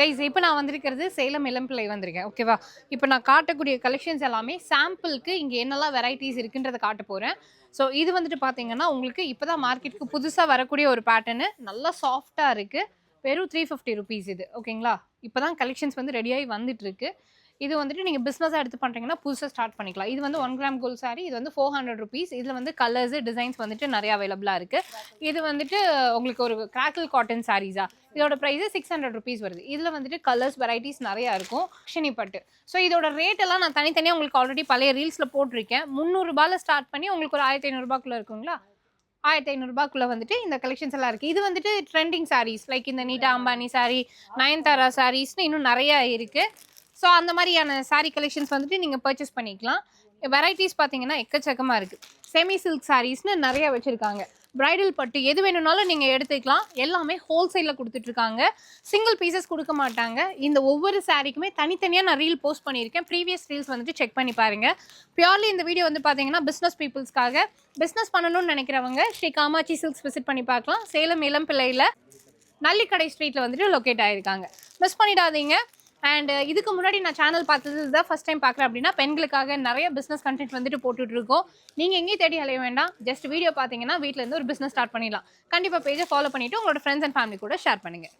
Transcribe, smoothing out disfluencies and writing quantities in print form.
Guys இப்போ நான் வந்திருக்கிறது சேலம் இளம்பிள்ளை வந்திருக்கேன். ஓகேவா? இப்போ நான் காட்டக்கூடிய கலெக்ஷன்ஸ் எல்லாமே சாம்பிளுக்கு இங்கே என்னெல்லாம் வெரைட்டிஸ் இருக்குன்றதை காட்ட போகிறேன். ஸோ இது வந்துட்டு பார்த்தீங்கன்னா உங்களுக்கு இப்போ தான் மார்க்கெட்டுக்கு புதுசாக வரக்கூடிய ஒரு பேட்டர்னு நல்லா சாஃப்டாக இருக்குது. வெறும் 350 ருபீஸ் இது. ஓகேங்களா? இப்போ தான் கலெக்ஷன்ஸ் வந்து ரெடியாகி வந்துட்டு இருக்கு. இது வந்துட்டு நீங்கள் பிஸ்னஸாக எடுத்து பண்ணுறீங்கன்னா புதுசாக ஸ்டார்ட் பண்ணிக்கலாம். இது வந்து 1 கிராம் கோல்ட் சாரி. இது வந்து 400 ருபீஸ். இதில் வந்து கலர்ஸு டிசைன்ஸ் வந்துட்டு நிறைய அவைலபிளாக இருக்குது. இது வந்துட்டு உங்களுக்கு ஒரு கிராக்கிள் காட்டன் சாரீஸா, இதோட ப்ரைஸு 600 ருபீஸ் வருது. இதில் வந்துட்டு கலர்ஸ் வெரைட்டிஸ் நிறையா இருக்கும். ஷினி பட்டு. ஸோ இதோட ரேட் எல்லாம் நான் தனித்தனியாக உங்களுக்கு ஆல்ரெடி பழைய ரீல்ஸில் போட்டிருக்கேன். 300 ரூபாயில் ஸ்டார்ட் பண்ணி உங்களுக்கு ஒரு 1500 ரூபாய்க்குள்ளே இருக்குங்களா? 1500 ரூபாய்க்குள்ளே வந்துட்டு இந்த கலெக்ஷன்ஸ் எல்லாம் இருக்குது. இது வந்துட்டு ட்ரெண்டிங் சாரீஸ் லைக் இந்த நீட்டா அம்பானி சாரீ, நயன்தாரா சாரீஸ்னு இன்னும் நிறையா இருக்குது. ஸோ அந்த மாதிரியான சாரீ கலெக்ஷன்ஸ் வந்துட்டு நீங்கள் பர்ச்சேஸ் பண்ணிக்கலாம். வெரைட்டிஸ் பார்த்தீங்கன்னா எக்கச்சக்கமாக இருக்குது. செமி சில்க் சாரீஸ்னு நிறையா வச்சுருக்காங்க. பிரைடல் பட்டு எது வேணும்னாலும் நீங்கள் எடுத்துக்கலாம். எல்லாமே ஹோல்சேலில் கொடுத்துட்ருக்காங்க. சிங்கிள் பீசஸ் கொடுக்க மாட்டாங்க. இந்த ஒவ்வொரு சாரீக்குமே தனித்தனியாக நான் ரீல் போஸ்ட் பண்ணியிருக்கேன். ப்ரீவியஸ் ரீல்ஸ் வந்துட்டு செக் பண்ணி பாருங்கள். பியூர்லி இந்த வீடியோ வந்து பார்த்தீங்கன்னா பிஸ்னஸ் பீப்புள்ஸ்க்காக. பிஸ்னஸ் பண்ணணும்னு நினைக்கிறவங்க ஸ்ரீ காமாட்சி சில்க்ஸ் விசிட் பண்ணி பார்க்கலாம். சேலம் இளம்பிள்ளையில் நல்லிக்கடை ஸ்ட்ரீட்டில் வந்துட்டு லொக்கேட் ஆகிருக்காங்க. மிஸ் பண்ணிடாதீங்க. அண்ட் இதுக்கு முன்னாடி நான் சேனல் பார்த்தது இதுதான் ஃபஸ்ட் டைம் பார்க்குறேன் அப்படின்னா பெண்களுக்காக நிறைய பிஸ்னஸ் கண்டென்ட் வந்துட்டு போட்டுட்ருக்கோம். நீங்கள் எங்கேயும் தேடி அலைய வேண்டாம். ஜஸ்ட் வீடியோ பார்த்தீங்கன்னா வீட்டிலேருந்து ஒரு பிஸ்னஸ் ஸ்டார்ட் பண்ணிடலாம். கண்டிப்பாக பேஜை ஃபாலோ பண்ணிவிட்டு உங்களோட ஃப்ரெண்ட்ஸ் அண்ட் ஃபேமிலி கூட ஷேர் பண்ணுங்கள்.